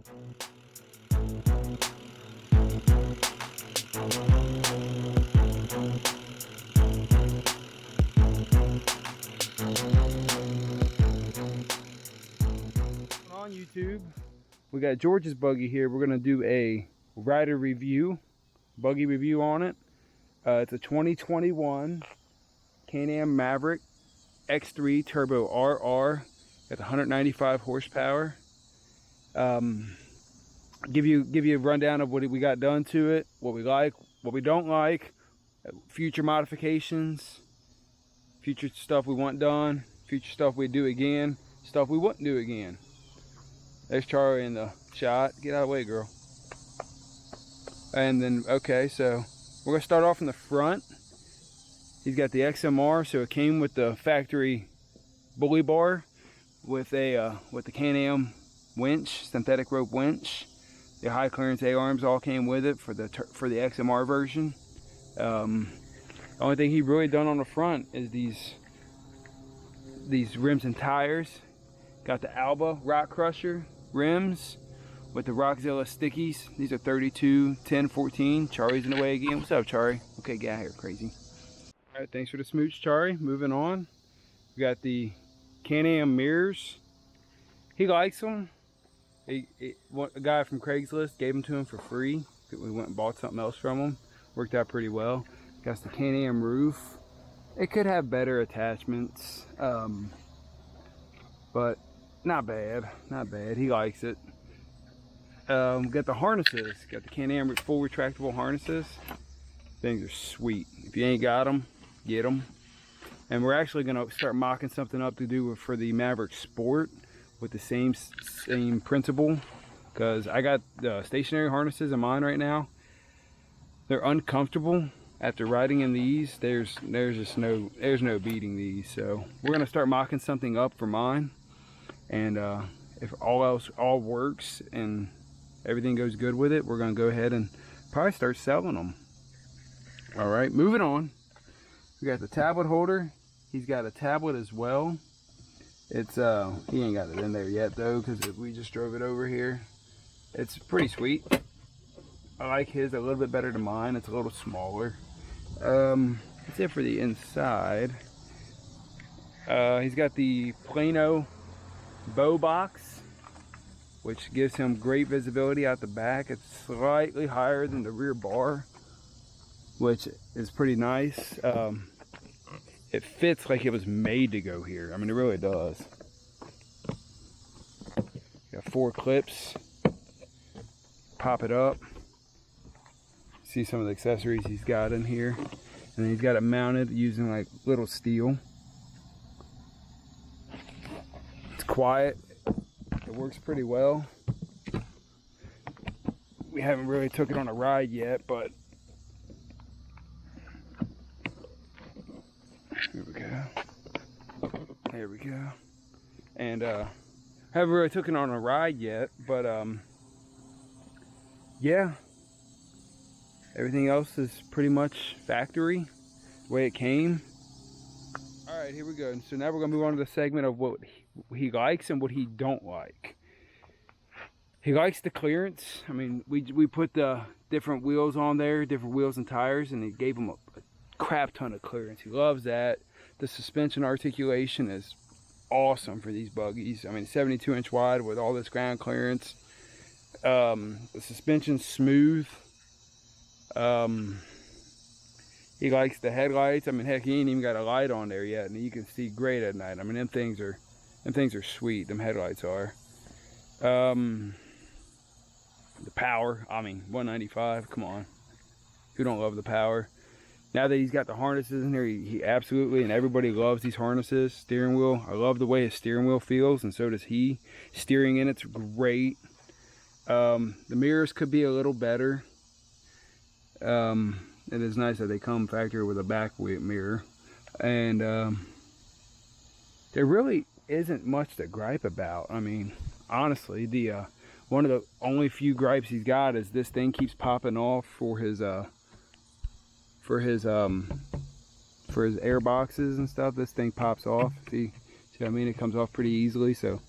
On YouTube, we got George's buggy here. We're gonna do a rider review, buggy review on it. It's a 2021 Can-Am Maverick X3 Turbo RR at 195 horsepower. Give you a rundown of what we got done to it, what we like, what we don't like, future modifications, future stuff we want done, future stuff we do again, stuff we wouldn't do again. There's Charlie in the shot. Get out of the way, girl. And then, okay, so we're gonna start off in the front. He's got the XMR, so it came with the factory bully bar with the Can-Am winch, synthetic rope winch. The high clearance A-arms all came with it for the XMR version. The only thing he really done on the front is these rims and tires. Got the Alba Rock Crusher rims with the Rockzilla stickies. These are 32, 10, 14. Charlie's in the way again. What's up, Charlie? Okay, get out here, crazy. All right, thanks for the smooch, Charlie. Moving on. We got the Can-Am mirrors. He likes them. A guy from Craigslist gave them to him for free. We went and bought something else from him. Worked out pretty well. Got the Can-Am roof. It could have better attachments, but not bad, not bad. He likes it. Got the harnesses. Got the Can-Am full retractable harnesses. Things are sweet. If you ain't got them, get them. And we're actually gonna start mocking something up to do for the Maverick Sport with the same principle, because I got the stationary harnesses in mine right now. They're uncomfortable. After riding in these, there's no beating these. So we're gonna start mocking something up for mine, and if all works and everything goes good with it, we're gonna go ahead and probably start selling them. All right, moving on. We got the tablet holder. He's got a tablet as well. It's he ain't got it in there yet though, because we just drove it over here. It's pretty sweet. I like his a little bit better than mine. It's a little smaller. That's it for the inside. He's got the Plano bow box, which gives him great visibility out the back. It's slightly higher than the rear bar, which is pretty nice. It fits like it was made to go here. I mean, it really does. Got 4 clips. Pop it up. See some of the accessories he's got in here. And then he's got it mounted using like little steel. It's quiet. It works pretty well. We haven't really took it on a ride yet, but here we go. There we go. And haven't really took it on a ride yet, but yeah. Everything else is pretty much factory, the way it came. All right, here we go. So now we're gonna move on to the segment of what he likes and what he don't like. He likes the clearance. I mean, we put the different wheels on there, different wheels and tires, and it gave him a crap ton of clearance. He loves that. The suspension articulation is awesome for these buggies. I mean, 72-inch wide with all this ground clearance. The suspension's smooth. He likes the headlights. I mean, heck, he ain't even got a light on there yet, and you can see great at night. I mean, them things are sweet. Them headlights are. The power, I mean, 195, come on. Who don't love the power? Now that he's got the harnesses in there, he absolutely, and everybody loves these harnesses. Steering wheel, I love the way his steering wheel feels, and so does he. Steering in it's great. The mirrors could be a little better. It is nice that they come factory with a back mirror. And there really isn't much to gripe about. I mean, honestly, the one of the only few gripes he's got is this thing keeps popping off for his air boxes and stuff. This thing pops off. See what I mean? It comes off pretty easily. So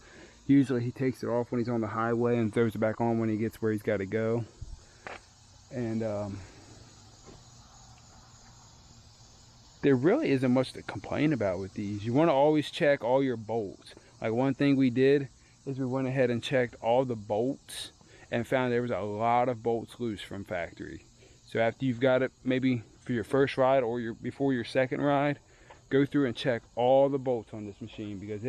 Usually he takes it off when he's on the highway and throws it back on when he gets where he's got to go. And there really isn't much to complain about with these. You want to always check all your bolts. Like one thing we did is we went ahead and checked all the bolts and found there was a lot of bolts loose from factory. So after you've got it, maybe for your first ride or before your second ride, go through and check all the bolts on this machine, because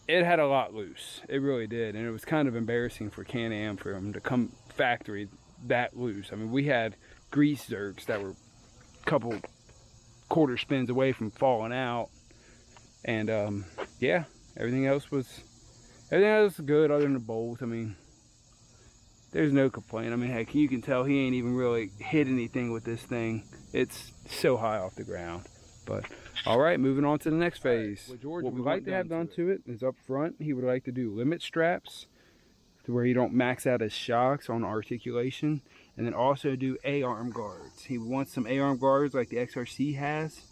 it had a lot loose. It really did. And it was kind of embarrassing for Can-Am for them to come factory that loose. I mean, we had grease zerks that were a couple quarter spins away from falling out. And yeah, everything else was good other than the bolts. I mean, there's no complaint. I mean, heck, you can tell he ain't even really hit anything with this thing. It's so high off the ground. But all right, moving on to the next phase. What we'd like to have done to it is up front, he would like to do limit straps to where you don't max out his shocks on articulation, and then also do A-arm guards. He wants some A-arm guards like the XRC has.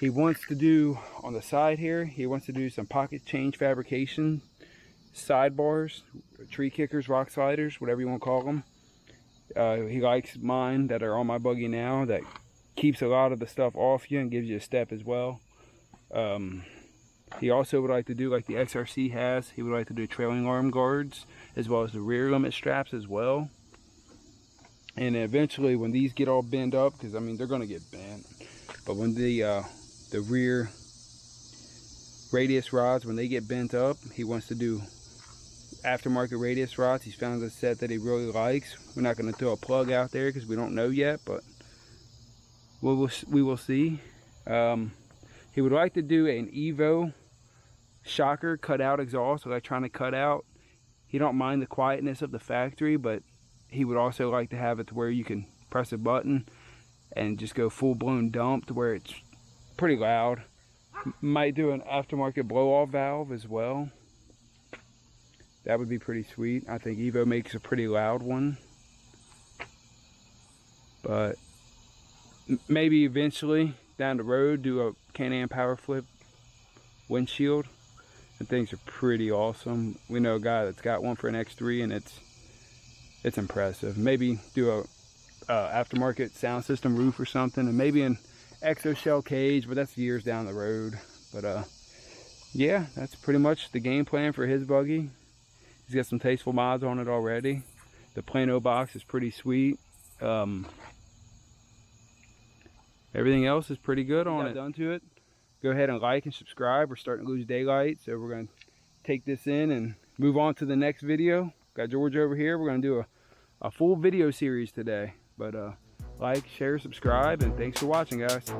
He wants to do on the side here, he wants to do some pocket change fabrication sidebars, tree kickers, rock sliders, whatever you want to call them. He likes mine that are on my buggy now, that keeps a lot of the stuff off you and gives you a step as well. He also would like to do like the XRC has. He would like to do trailing arm guards as well as the rear limit straps as well. And eventually when these get all bent up, because I mean they're going to get bent, but when the rear radius rods, when they get bent up, he wants to do aftermarket radius rods. He's found a set that he really likes. We're not going to throw a plug out there because we don't know yet, but we will see. He would like to do an Evo shocker cutout exhaust, electronic cutout. He don't mind the quietness of the factory, but he would also like to have it to where you can press a button and just go full-blown dump to where it's pretty loud. Might do an aftermarket blow-off valve as well. That would be pretty sweet. I think Evo makes a pretty loud one. But maybe eventually down the road do a Can-Am power flip windshield. And things are pretty awesome. We know a guy that's got one for an X3 and it's impressive. Maybe do a aftermarket sound system roof or something, and maybe an exo shell cage, but that's years down the road. But yeah, that's pretty much the game plan for his buggy. He's got some tasteful mods on it already. The Plano box is pretty sweet. Everything else is pretty good on it. Done to it. Go ahead and like and subscribe. We're starting to lose daylight, so we're going to take this in and move on to the next video. Got George over here. We're going to do a full video series today. But like, share, subscribe, and thanks for watching, guys.